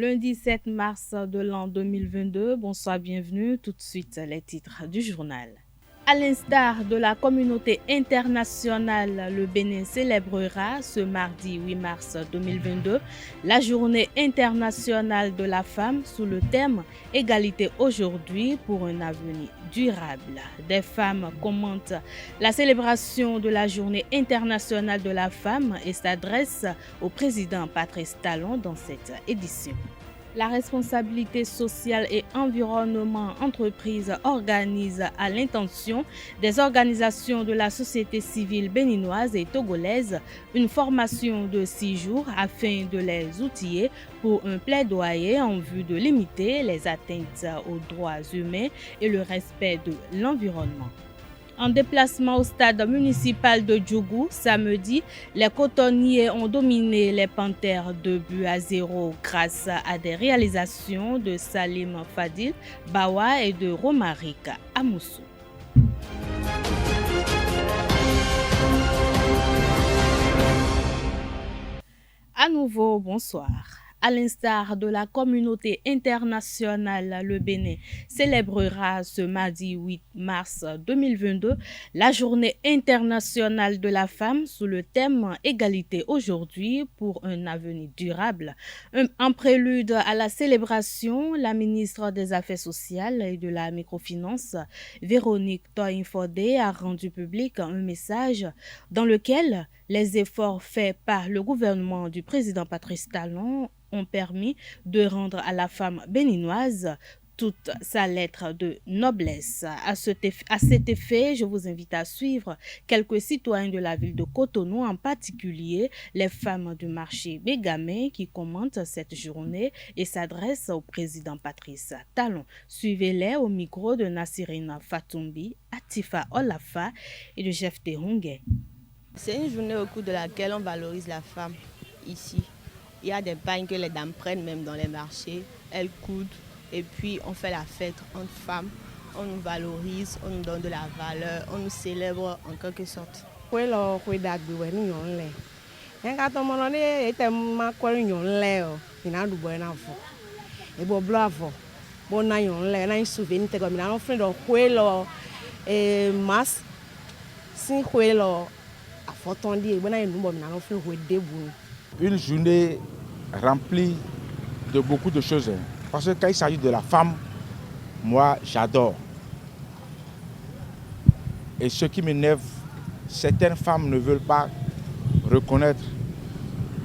Lundi 7 mars de l'an 2022. Bonsoir, bienvenue. Tout de suite, les titres du journal. À l'instar de la communauté internationale, le Bénin célébrera ce mardi 8 mars 2022 la journée internationale de la femme sous le thème « Égalité aujourd'hui pour un avenir durable ». Des femmes commentent la célébration de la journée internationale de la femme et s'adressent au président Patrice Talon dans cette édition. La responsabilité sociale et environnement entreprise organise à l'intention des organisations de la société civile béninoise et togolaise une formation de 6 jours afin de les outiller pour un plaidoyer en vue de limiter les atteintes aux droits humains et le respect de l'environnement. En déplacement au stade municipal de Djougou, samedi, les cotonniers ont dominé les Panthères 2-0 grâce à des réalisations de Salim Fadil Bawa et de Romaric Amoussou. À nouveau, bonsoir. À l'instar de la communauté internationale, le Bénin célébrera ce mardi 8 mars 2022 la journée internationale de la femme sous le thème « Égalité aujourd'hui pour un avenir durable ». En prélude à la célébration, la ministre des Affaires sociales et de la microfinance, Véronique Toyin-Fodé, a rendu public un message dans lequel les efforts faits par le gouvernement du président Patrice Talon ont permis de rendre à la femme béninoise toute sa lettre de noblesse. À cet effet, je vous invite à suivre quelques citoyens de la ville de Cotonou, en particulier les femmes du marché Bégamé qui commentent cette journée et s'adressent au président Patrice Talon. Suivez-les au micro de Nassirina Fatoumbi, Atifa Olafa et de Jeff Terungue. C'est une journée au cours de laquelle on valorise la femme ici. Il y a des bagnes que les dames prennent même dans les marchés, elles coudent et puis on fait la fête entre femmes, on nous valorise, on nous donne de la valeur, on nous célèbre en quelque sorte. Une journée remplie de beaucoup de choses. Parce que quand il s'agit de la femme, moi j'adore. Et ce qui m'énerve, certaines femmes ne veulent pas reconnaître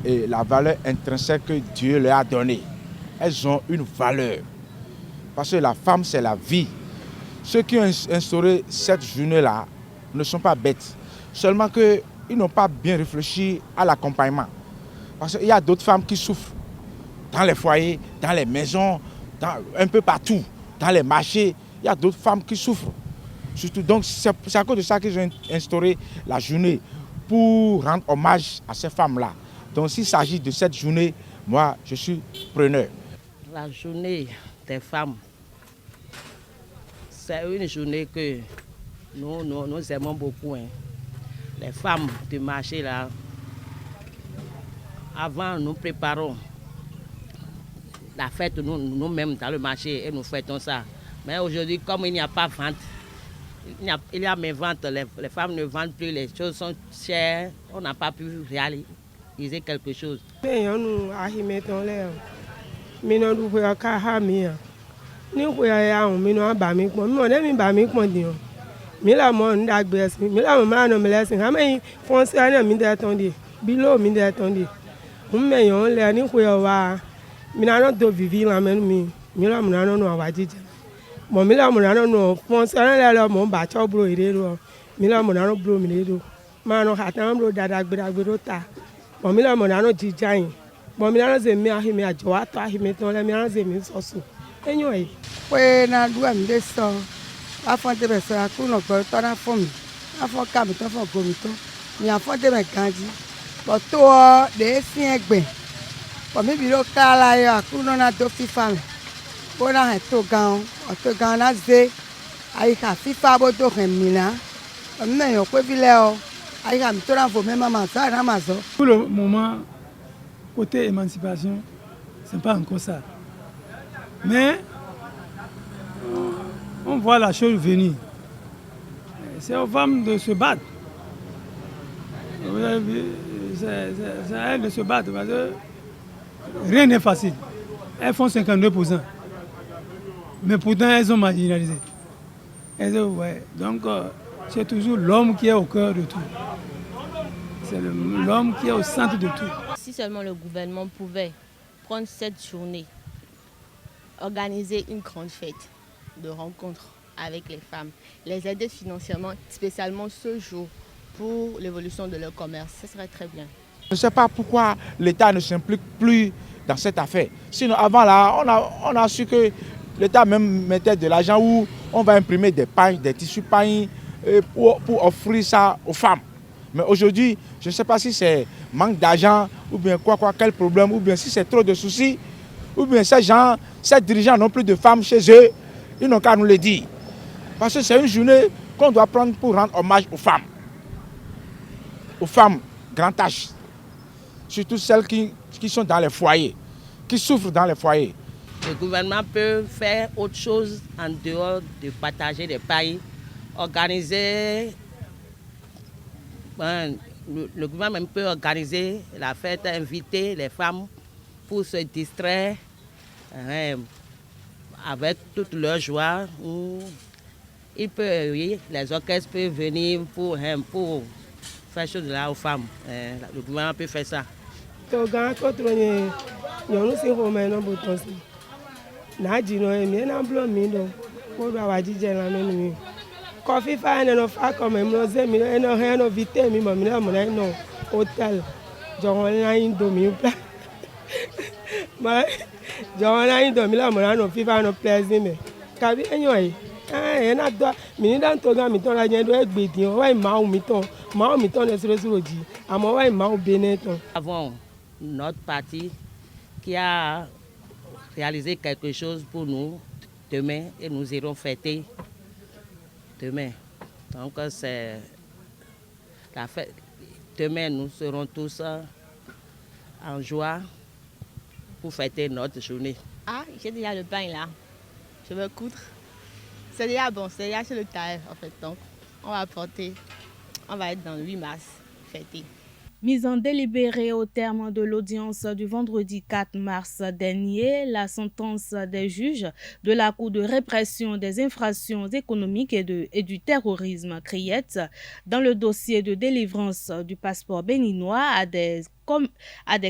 la valeur intrinsèque que Dieu leur a donnée. Elles ont une valeur. Parce que la femme, c'est la vie. Ceux qui ont instauré cette journée-là ne sont pas bêtes. Seulement qu'ils n'ont pas bien réfléchi à l'accompagnement. Parce qu'il y a d'autres femmes qui souffrent dans les foyers, dans les maisons, un peu partout, dans les marchés. Il y a d'autres femmes qui souffrent. Surtout, donc c'est à cause de ça que j'ai instauré la journée pour rendre hommage à ces femmes-là. Donc s'il s'agit de cette journée, moi je suis preneur. La journée des femmes, c'est une journée que nous aimons beaucoup. Les femmes du marché là, avant nous préparons la fête nous-mêmes dans le marché et nous fêtons ça. Mais aujourd'hui, comme il n'y a pas de vente, il y a mes ventes, les femmes ne vendent plus, les choses sont chères, on n'a pas pu réaliser quelque chose. Pour le moment, côté émancipation, c'est pas encore ça. Mais on voit la chose venir. C'est aux femmes de se battre. Vous avez vu, c'est à elles de se battre parce que rien n'est facile. Elles font 52%. Mais pourtant, elles sont marginalisées. Donc, c'est toujours l'homme qui est au cœur de tout. C'est l'homme qui est au centre de tout. Si seulement le gouvernement pouvait prendre cette journée, organiser une grande fête de rencontres avec les femmes, les aider financièrement, spécialement ce jour, pour l'évolution de leur commerce, ce serait très bien. Je ne sais pas pourquoi l'État ne s'implique plus dans cette affaire. Sinon, avant là, on a su que l'État même mettait de l'argent où on va imprimer des pailles, des tissus pailles pour offrir ça aux femmes. Mais aujourd'hui, je ne sais pas si c'est manque d'argent ou bien quel problème, ou bien si c'est trop de soucis, ou bien ces dirigeants n'ont plus de femmes chez eux, ils n'ont qu'à nous le dire. Parce que c'est une journée qu'on doit prendre pour rendre hommage aux femmes grand âge, surtout celles qui sont dans les foyers, qui souffrent dans les foyers. Le gouvernement peut faire autre chose en dehors de partager des pailles, organiser. Le gouvernement peut organiser la fête, inviter les femmes pour se distraire avec toute leur joie. Les orchestres peuvent venir pour faire chose là aux femmes. Le gouvernement peut faire ça. Coffee fine and of Acom and Rosemi and a hand of Vitemi, Mamma, hotel, John Domi. My John Domila Morano, Fivano Plazime. Cabi anyway. And I thought, Minidan told me to I get beating, why Maumiton, Maumiton is Resology. I'm away Mount Benetton. Avant notre parti qui a réalisé quelque chose pour nous demain et nous irons fêter demain. Donc c'est la fête. Demain nous serons tous en joie pour fêter notre journée. Ah, j'ai déjà le pain là. Je vais coudre. C'est déjà bon, c'est déjà chez le tailleur en fait. Donc on va porter, on va être dans le 8 mars fêter. Mise en délibéré au terme de l'audience du vendredi 4 mars dernier, la sentence des juges de la Cour de répression des infractions économiques et du terrorisme CRIET dans le dossier de délivrance du passeport béninois à des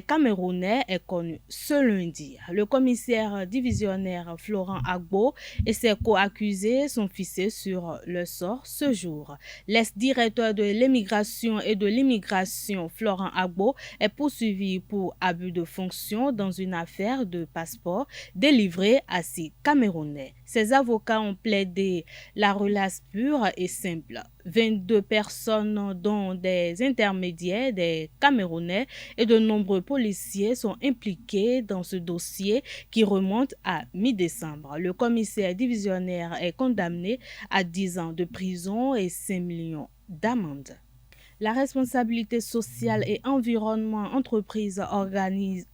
Camerounais est connu ce lundi. Le commissaire divisionnaire Florent Agbo et ses co-accusés sont fixés sur le sort ce jour. L'ex-directeur de l'immigration et de l'immigration Florent Agbo est poursuivi pour abus de fonction dans une affaire de passeport délivré à 6 Camerounais. Ses avocats ont plaidé la relace pure et simple. 22 personnes, dont des intermédiaires, des Camerounais et de nombreux policiers sont impliqués dans ce dossier qui remonte à mi-décembre. Le commissaire divisionnaire est condamné à 10 ans de prison et 5 millions d'amende. La responsabilité sociale et environnement entreprise organise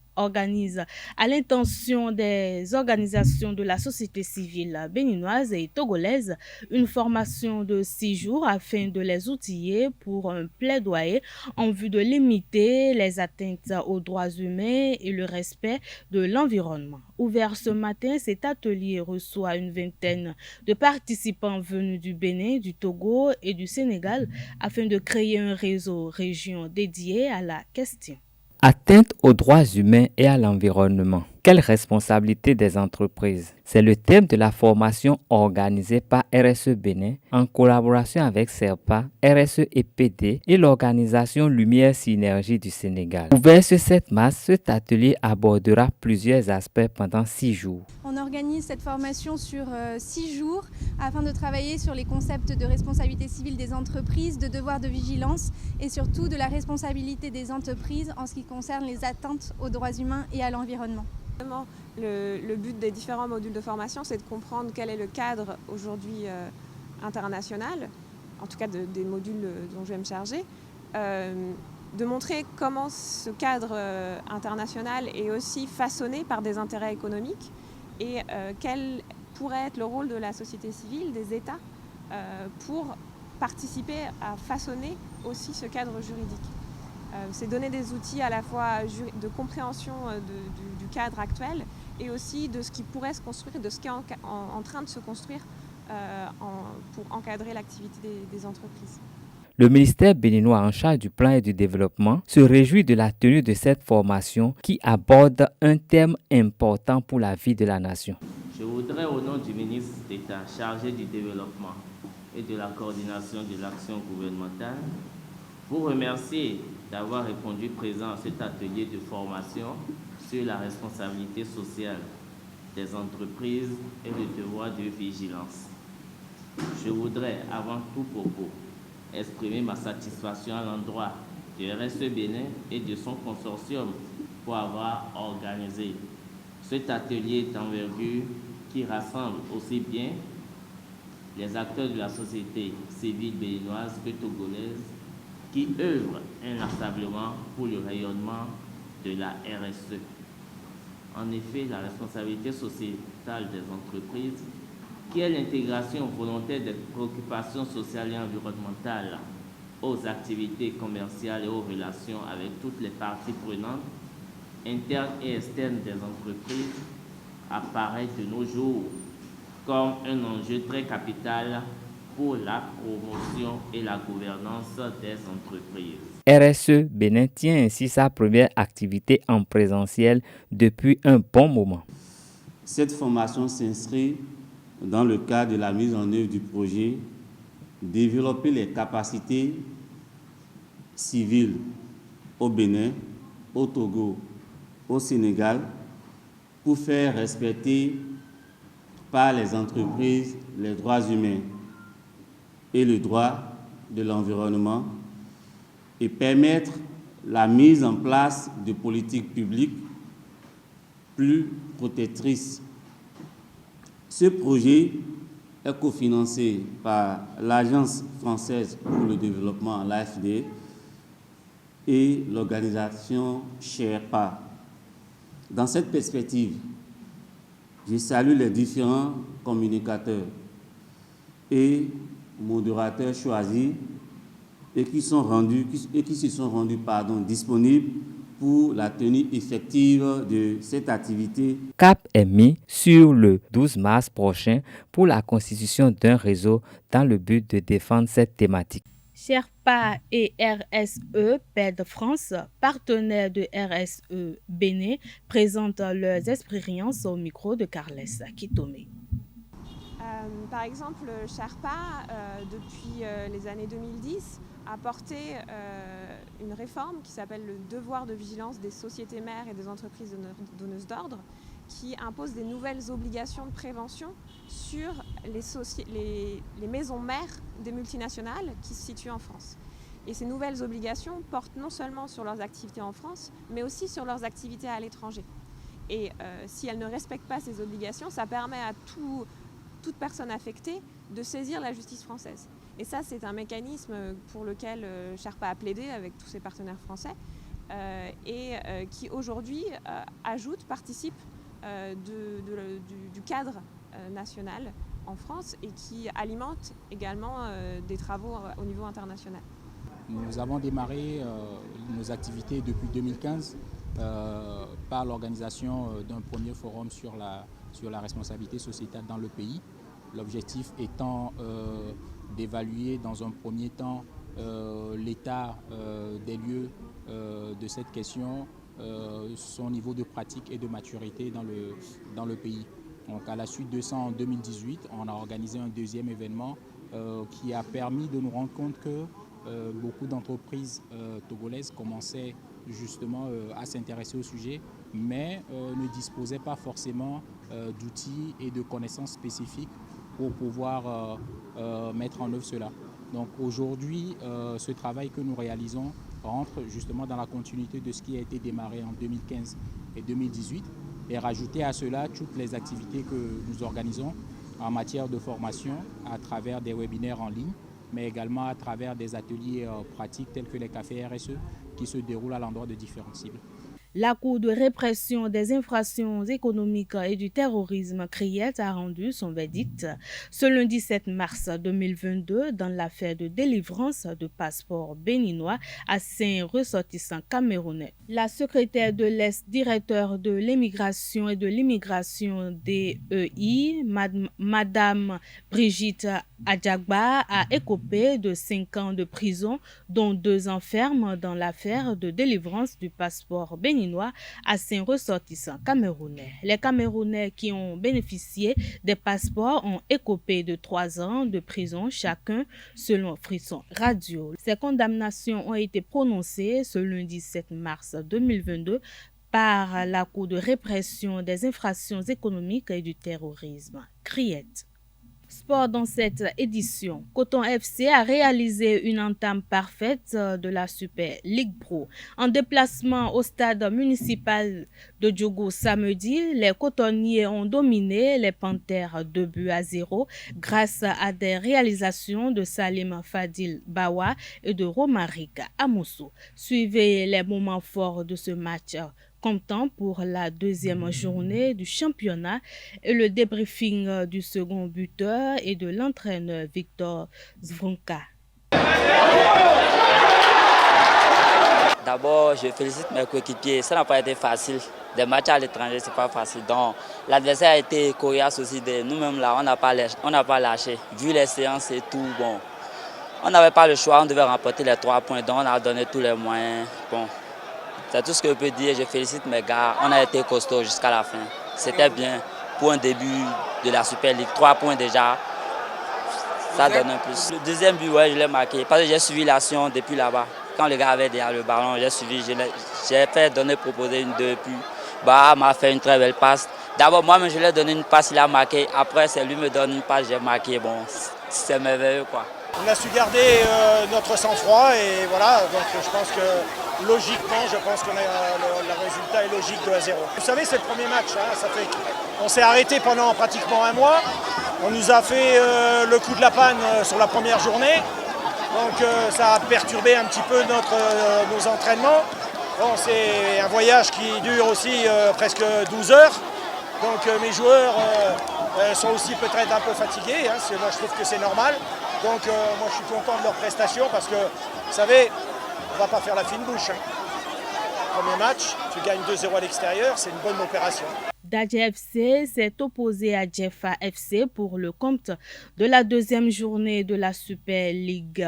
à l'intention des organisations de la société civile béninoise et togolaise une formation de 6 jours afin de les outiller pour un plaidoyer en vue de limiter les atteintes aux droits humains et le respect de l'environnement. Ouvert ce matin, cet atelier reçoit une vingtaine de participants venus du Bénin, du Togo et du Sénégal afin de créer un réseau région dédié à la question. Atteinte aux droits humains et à l'environnement. Quelle responsabilité des entreprises? C'est le thème de la formation organisée par RSE Bénin en collaboration avec SERPA, RSE EPD et l'organisation Lumière Synergie du Sénégal. Ouvert ce 7 mars, cet atelier abordera plusieurs aspects pendant 6 jours. On organise cette formation sur 6 jours afin de travailler sur les concepts de responsabilité civile des entreprises, de devoir de vigilance et surtout de la responsabilité des entreprises en ce qui concerne les atteintes aux droits humains et à l'environnement. Le but des différents modules de formation, c'est de comprendre quel est le cadre aujourd'hui international, en tout cas des modules dont je vais me charger, de montrer comment ce cadre international est aussi façonné par des intérêts économiques et quel pourrait être le rôle de la société civile, des États, pour participer à façonner aussi ce cadre juridique. C'est donner des outils à la fois de compréhension du cadre actuel et aussi de ce qui pourrait se construire, de ce qui est en train de se construire pour encadrer l'activité des entreprises. Le ministère béninois en charge du plan et du développement se réjouit de la tenue de cette formation qui aborde un thème important pour la vie de la nation. Je voudrais, au nom du ministre d'État chargé du développement et de la coordination de l'action gouvernementale, vous remercier d'avoir répondu présent à cet atelier de formation sur la responsabilité sociale des entreprises et le devoir de vigilance. Je voudrais, avant tout propos, exprimer ma satisfaction à l'endroit du RSE Bénin et de son consortium pour avoir organisé cet atelier d'envergure qui rassemble aussi bien les acteurs de la société civile béninoise que togolaise qui œuvrent inlassablement pour le rayonnement de la RSE. En effet, la responsabilité sociétale des entreprises, qui est l'intégration volontaire des préoccupations sociales et environnementales aux activités commerciales et aux relations avec toutes les parties prenantes, internes et externes des entreprises, apparaît de nos jours comme un enjeu très capital pour la promotion et la gouvernance des entreprises. RSE Bénin tient ainsi sa première activité en présentiel depuis un bon moment. Cette formation s'inscrit dans le cadre de la mise en œuvre du projet développer les capacités civiles au Bénin, au Togo, au Sénégal pour faire respecter par les entreprises les droits humains et le droit de l'environnement et permettre la mise en place de politiques publiques plus protectrices. Ce projet est cofinancé par l'Agence française pour le développement, l'AFD, et l'organisation Sherpa. Dans cette perspective, je salue les différents communicateurs et modérateurs choisis et qui se sont rendus disponibles pour la tenue effective de cette activité. Cap est mis sur le 12 mars prochain pour la constitution d'un réseau dans le but de défendre cette thématique. Sherpa et RSE PED France, partenaires de RSE Bénin, présentent leurs expériences au micro de Carles Kitome. Par exemple, Sherpa, depuis les années 2010, a porté une réforme qui s'appelle le devoir de vigilance des sociétés mères et des entreprises donneuses d'ordre, qui impose des nouvelles obligations de prévention sur les maisons mères des multinationales qui se situent en France. Et ces nouvelles obligations portent non seulement sur leurs activités en France, mais aussi sur leurs activités à l'étranger. Et si elles ne respectent pas ces obligations, ça permet à toute personne affectée de saisir la justice française. Et ça, c'est un mécanisme pour lequel Sherpa a plaidé avec tous ses partenaires français et qui aujourd'hui participe du cadre national en France et qui alimente également des travaux au niveau international. Nous avons démarré nos activités depuis 2015 par l'organisation d'un premier forum sur la responsabilité sociétale dans le pays. L'objectif étant d'évaluer dans un premier temps l'état des lieux de cette question, son niveau de pratique et de maturité dans le pays. Donc à la suite de ça, en 2018, on a organisé un deuxième événement qui a permis de nous rendre compte que beaucoup d'entreprises togolaises commençaient justement à s'intéresser au sujet, mais ne disposaient pas forcément d'outils et de connaissances spécifiques pour pouvoir mettre en œuvre cela. Donc aujourd'hui, ce travail que nous réalisons rentre justement dans la continuité de ce qui a été démarré en 2015 et 2018 et rajouter à cela toutes les activités que nous organisons en matière de formation à travers des webinaires en ligne, mais également à travers des ateliers pratiques tels que les cafés RSE qui se déroulent à l'endroit de différentes cibles. La Cour de répression des infractions économiques et du terrorisme CRIET a rendu son verdict ce lundi 7 mars 2022 dans l'affaire de délivrance de passeports béninois à 5 ressortissants camerounais. La secrétaire de l'ex-directeur de l'immigration et de l'immigration DEI, Madame Brigitte Adjagba, a écopé de 5 ans de prison, dont 2 ans fermes dans l'affaire de délivrance du passeport béninois à 5 ressortissants camerounais. Les Camerounais qui ont bénéficié des passeports ont écopé de 3 ans de prison chacun selon Frisson Radio. Ces condamnations ont été prononcées ce lundi 7 mars 2022 par la Cour de répression des infractions économiques et du terrorisme, CRIET. Sport dans cette édition. Coton FC a réalisé une entame parfaite de la Super League Pro. En déplacement au stade municipal de Diogo samedi, les cotonniers ont dominé les Panthères 2-0 grâce à des réalisations de Salim Fadil Bawa et de Romaric Amoussou. Suivez les moments forts de ce match comptant pour la 2e journée du championnat et le débriefing du second buteur et de l'entraîneur Victor Zvonka. D'abord, je félicite mes coéquipiers. Ça n'a pas été facile. Des matchs à l'étranger, c'est pas facile. Donc, l'adversaire a été coriace aussi. Nous-mêmes, là, on n'a pas lâché. Vu les séances et tout, bon, on n'avait pas le choix. On devait remporter les 3 points. Donc, on a donné tous les moyens. Bon. C'est tout ce que je peux dire. Je félicite mes gars. On a été costaud jusqu'à la fin. C'était bien pour un début de la Super League. 3 points déjà, ça donne un plus. Le deuxième but, ouais, je l'ai marqué parce que j'ai suivi l'action depuis là-bas. Quand le gars avait derrière le ballon, j'ai suivi. J'ai fait proposer une 2 puis Bah m'a fait une très belle passe. D'abord, moi-même, je lui ai donné une passe, il a marqué. Après, c'est lui qui me donne une passe, j'ai marqué. Bon, c'est merveilleux, quoi. On a su garder notre sang-froid et voilà, donc je pense que logiquement, le résultat est logique de 1-0. Vous savez, c'est le premier match, hein, on s'est arrêté pendant pratiquement 1 mois. On nous a fait le coup de la panne sur la première journée, donc ça a perturbé un petit peu nos entraînements. Bon, c'est un voyage qui dure aussi presque 12 heures, donc mes joueurs sont aussi peut-être un peu fatigués, hein, moi je trouve que c'est normal. Donc moi je suis content de leur prestation parce que, vous savez, on ne va pas faire la fine bouche. Hein. Premier match, tu gagnes 2-0 à l'extérieur, c'est une bonne opération. Dadje FC s'est opposé à Djefa FC pour le compte de la 2e journée de la Super League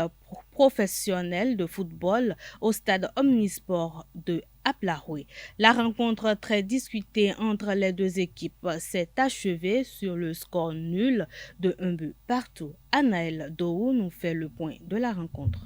professionnelle de football au stade Omnisport de Aplaroué. La rencontre très discutée entre les 2 équipes s'est achevée sur le score nul de 1 but partout. Anaël Doou nous fait le point de la rencontre.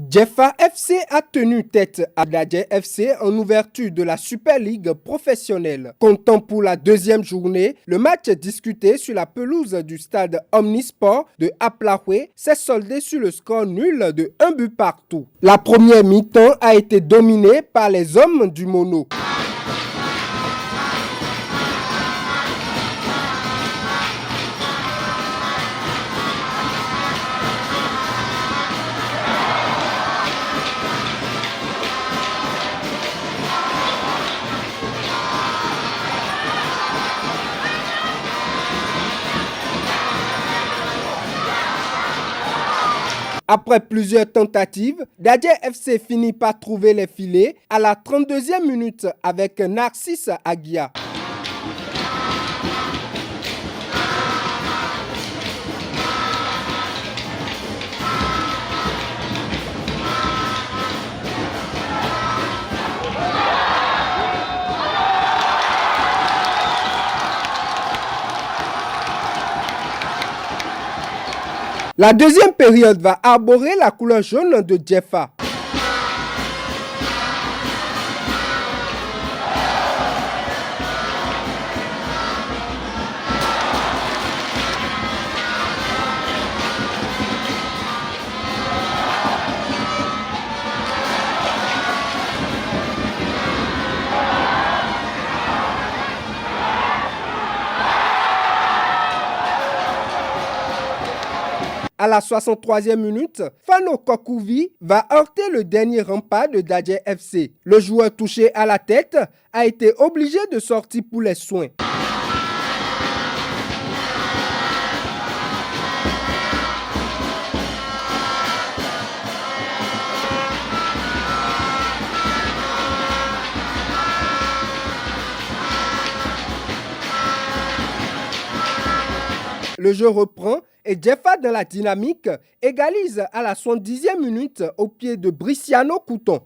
Djefa FC a tenu tête à Dadje FC en ouverture de la Super League professionnelle. Comptant pour la 2e journée, le match discuté sur la pelouse du stade Omnisport de Aplaroué s'est soldé sur le score nul de 1 but partout. La première mi-temps a été dominée par les hommes du Mono. Après plusieurs tentatives, Dadje FC finit par trouver les filets à la 32e minute avec Narcisse Aguia. La 2e période va arborer la couleur jaune de Djefa. À À la 63e minute, Fano Kokouvi va heurter le dernier rempart de Dadje FC. Le joueur touché à la tête a été obligé de sortir pour les soins. Le jeu reprend et Jeffa dans la dynamique égalise à la 70e minute au pied de Briciano Couton.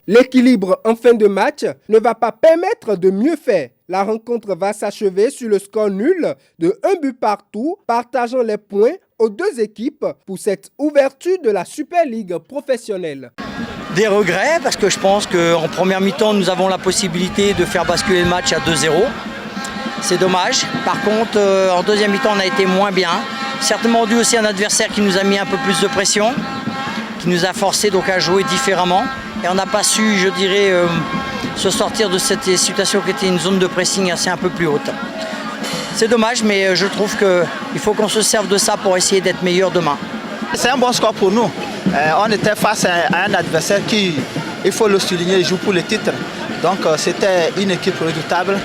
L'équilibre en fin de match ne va pas permettre de mieux faire. La rencontre va s'achever sur le score nul de 1 but partout, partageant les points aux deux équipes pour cette ouverture de la Super League professionnelle. Des regrets parce que je pense qu'en première mi-temps, nous avons la possibilité de faire basculer le match à 2-0. C'est dommage. Par contre, en deuxième mi-temps, on a été moins bien. Certainement dû aussi à un adversaire qui nous a mis un peu plus de pression, qui nous a forcé donc à jouer différemment. Et on n'a pas su, je dirais, se sortir de cette situation qui était une zone de pressing assez un peu plus haute. C'est dommage, mais je trouve qu'il faut qu'on se serve de ça pour essayer d'être meilleur demain. C'est un bon score pour nous. On était face à un adversaire qui, il faut le souligner, joue pour le titre. Donc c'était une équipe redoutable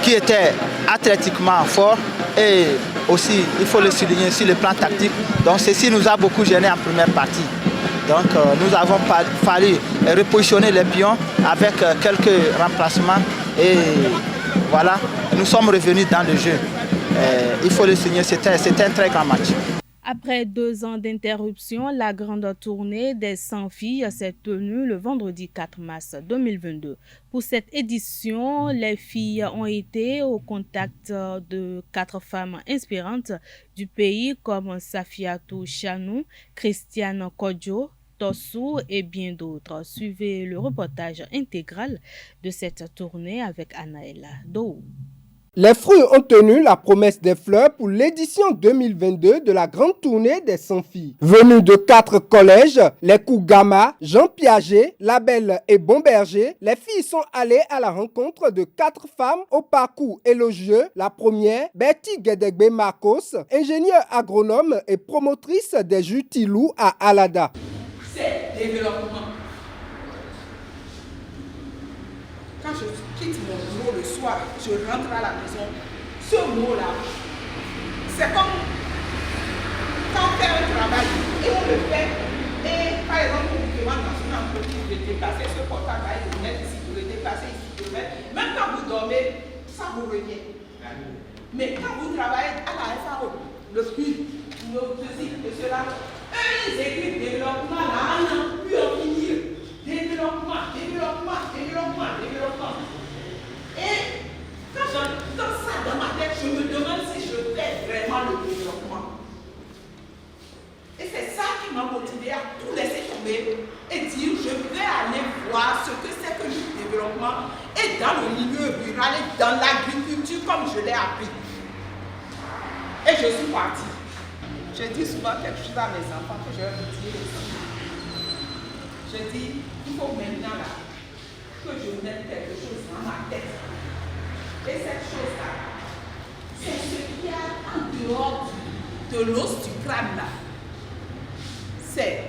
qui était athlétiquement fort et aussi, il faut le souligner, sur le plan tactique. Donc ceci nous a beaucoup gêné en première partie. Donc nous avons fallu repositionner les pions avec quelques remplacements et voilà, nous sommes revenus dans le jeu. Il faut le souligner, c'était un très grand match. Après 2 ans d'interruption, la grande tournée des 100 filles s'est tenue le vendredi 4 mars 2022. Pour cette édition, les filles ont été au contact de 4 femmes inspirantes du pays comme Safiatou Chanou, Christiane Kodjo, Tossou et bien d'autres. Suivez le reportage intégral de cette tournée avec Anaëlla Dou. Les fruits ont tenu la promesse des fleurs pour l'édition 2022 de la grande tournée des 100 filles. Venues de 4 collèges, les Kougama, Jean Piaget, Labelle et Bomberger, les filles sont allées à la rencontre de 4 femmes au parcours élogieux. La première, Betty Guédégbé Marcos, ingénieure agronome et promotrice des jus Tilou à Alada. C'est développement. Quand je quitte mon bureau le soir, je rentre à la maison. Ce mot-là, c'est comme quand on fait un travail et on le fait. Et par exemple, on vous demande dans une entreprise de déplacer ce portable, de le mettre ici, de le déplacer ici, de le mettre. Même quand vous dormez, ça vous revient. Mais quand vous travaillez à la FAO, le PUD, ceci et cela, eux, ils écrivent développement là, on n'a plus en finir. Développement, développement, développement, développement. Et quand j'entends ça dans ma tête, je me demande si je fais vraiment le développement. Et c'est ça qui m'a motivé à tout laisser tomber et dire je vais aller voir ce que c'est que le développement et dans le milieu rural et dans l'agriculture comme je l'ai appris. Et je suis partie. Je dis souvent quelque chose à mes enfants que je vais vous dire ici. Je dis, il faut maintenant là, que je mette quelque chose dans ma tête. Et cette chose-là, c'est ce qu'il y a en dehors de l'os du crâne là. C'est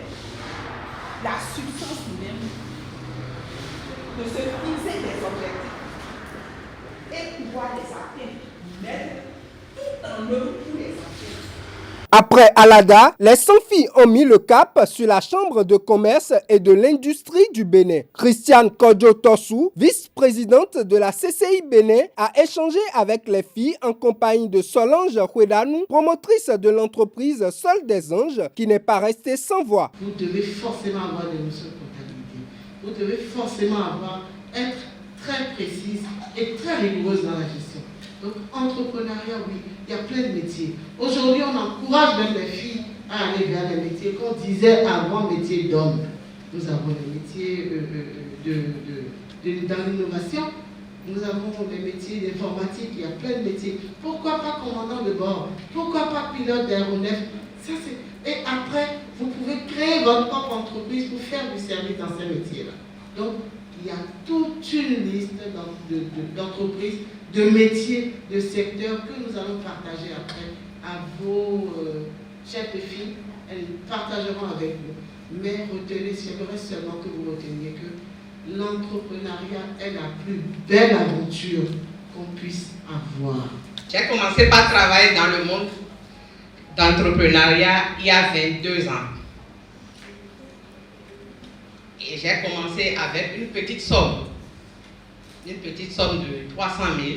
la substance même de se fixer des objectifs et pouvoir les atteindre, mettre tout en œuvre pour les atteindre. Après Alada, les 100 filles ont mis le cap sur la Chambre de commerce et de l'industrie du Bénin. Christiane Kodjo Tossou, vice-présidente de la CCI Bénin, a échangé avec les filles en compagnie de Solange Huedanou, promotrice de l'entreprise Sol des Anges, qui n'est pas restée sans voix. Vous devez forcément avoir des notions de comptabilité. Vous devez forcément être très précise et très rigoureuse dans la gestion. Donc, entrepreneuriat, oui, il y a plein de métiers. Aujourd'hui, on encourage même les filles à aller vers les métiers qu'on disait avant métiers d'hommes. Nous avons les métiers dans l'innovation, Nous avons les métiers d'informatique, il y a plein de métiers. Pourquoi pas commandant de bord? Pourquoi pas pilote d'aéronef? Et après, vous pouvez créer votre propre entreprise pour faire du service dans ces métiers-là. Donc, il y a toute une liste d'entreprises, de métiers, de secteurs que nous allons partager après à vos chefs de file. Elles partageront avec vous. Mais retenez, j'aimerais seulement que vous reteniez que l'entrepreneuriat est la plus belle aventure qu'on puisse avoir. J'ai commencé par travailler dans le monde d'entrepreneuriat il y a 22 ans. Et j'ai commencé avec une petite somme de 300 000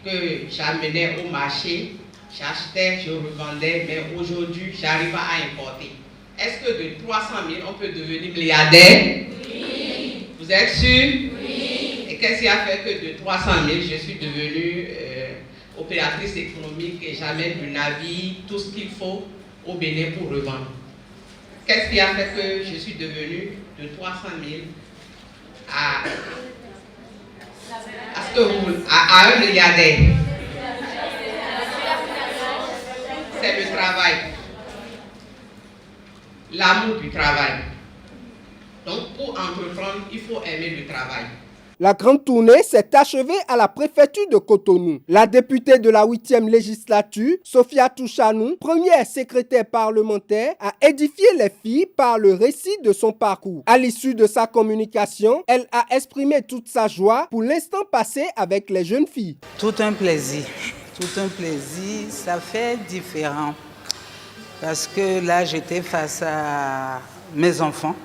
que j'amenais au marché. J'achetais, je revendais, mais aujourd'hui, j'arrive à importer. Est-ce que de 300 000, on peut devenir milliardaire? Oui. Vous êtes sûr? Oui. Et qu'est-ce qui a fait que de 300 000, je suis devenue opératrice économique et j'amène du navire, tout ce qu'il faut au Bénin pour revendre? Qu'est-ce qui a fait que je suis devenue de 300 000 à un milliardaire? C'est le travail, l'amour du travail. Donc pour entreprendre, il faut aimer le travail. La grande tournée s'est achevée à la préfecture de Cotonou. La députée de la 8e législature, Sophia Touchanou, première secrétaire parlementaire, a édifié les filles par le récit de son parcours. À l'issue de sa communication, elle a exprimé toute sa joie pour l'instant passé avec les jeunes filles. Tout un plaisir, ça fait différent. Parce que là, j'étais face à mes enfants.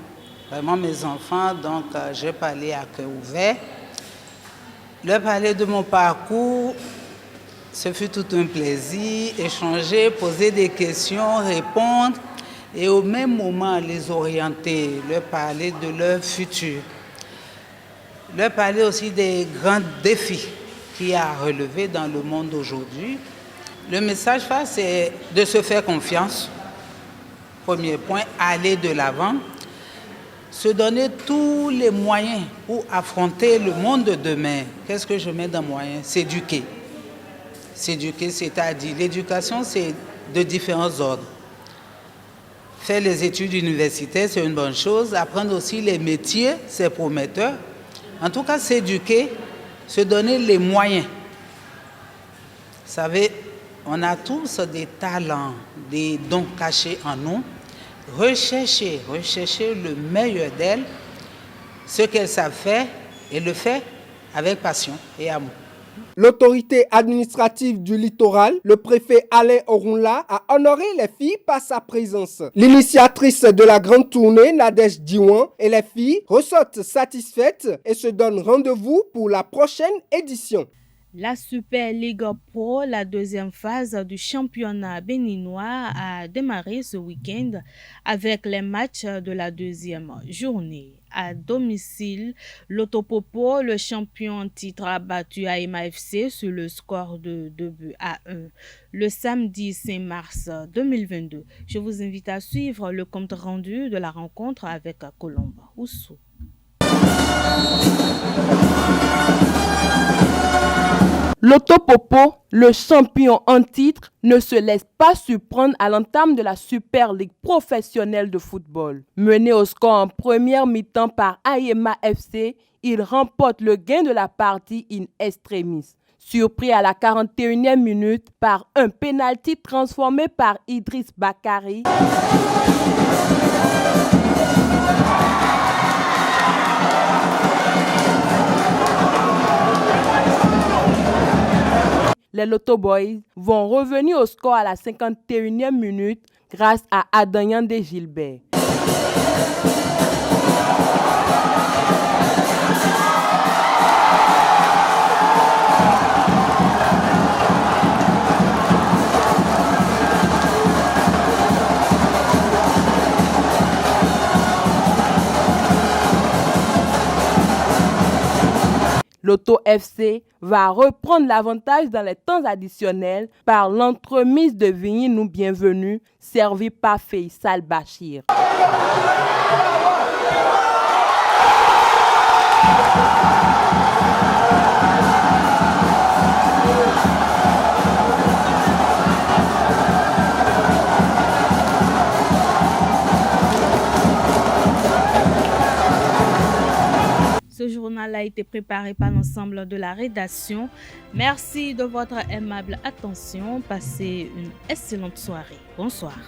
Vraiment mes enfants, donc j'ai parlé à cœur ouvert. Leur parler de mon parcours, ce fut tout un plaisir, échanger, poser des questions, répondre et au même moment les orienter, leur parler de leur futur. Leur parler aussi des grands défis qu'il y a à relever dans le monde d'aujourd'hui. Le message phare, c'est de se faire confiance. Premier point, aller de l'avant. Se donner tous les moyens pour affronter le monde de demain. Qu'est-ce que je mets dans moyen? S'éduquer. S'éduquer, c'est-à-dire l'éducation, c'est de différents ordres. Faire les études universitaires, c'est une bonne chose. Apprendre aussi les métiers, c'est prometteur. En tout cas, s'éduquer, se donner les moyens. Vous savez, on a tous des talents, des dons cachés en nous. Rechercher le meilleur d'elle, ce qu'elle sait faire et le faire avec passion et amour. L'autorité administrative du littoral, le préfet Alain Orunla, a honoré les filles par sa présence. L'initiatrice de la grande tournée, Nadège Diwan, et les filles ressortent satisfaites et se donnent rendez-vous pour la prochaine édition. La Super League Pro, la deuxième phase du championnat béninois, a démarré ce week-end avec les matchs de la deuxième journée. À domicile, l'Autopopo, le champion en titre, a battu AEMA FC sur le score de 2-1 le samedi 5 mars 2022. Je vous invite à suivre le compte rendu de la rencontre avec Colombe Oussou. L'Autopopo, le champion en titre, ne se laisse pas surprendre à l'entame de la Super Ligue professionnelle de football. Mené au score en première mi-temps par AEMA FC, il remporte le gain de la partie in extremis. Surpris à la 41e minute par un pénalty transformé par Idriss Bakari. Les Lotto Boys vont revenir au score à la 51e minute grâce à Adanyande Gilbert. L'Auto FC va reprendre l'avantage dans les temps additionnels par l'entremise de Vigny Nous Bienvenue, servi par Faisal Bachir. Ce journal a été préparé par l'ensemble de la rédaction. Merci de votre aimable attention. Passez une excellente soirée. Bonsoir.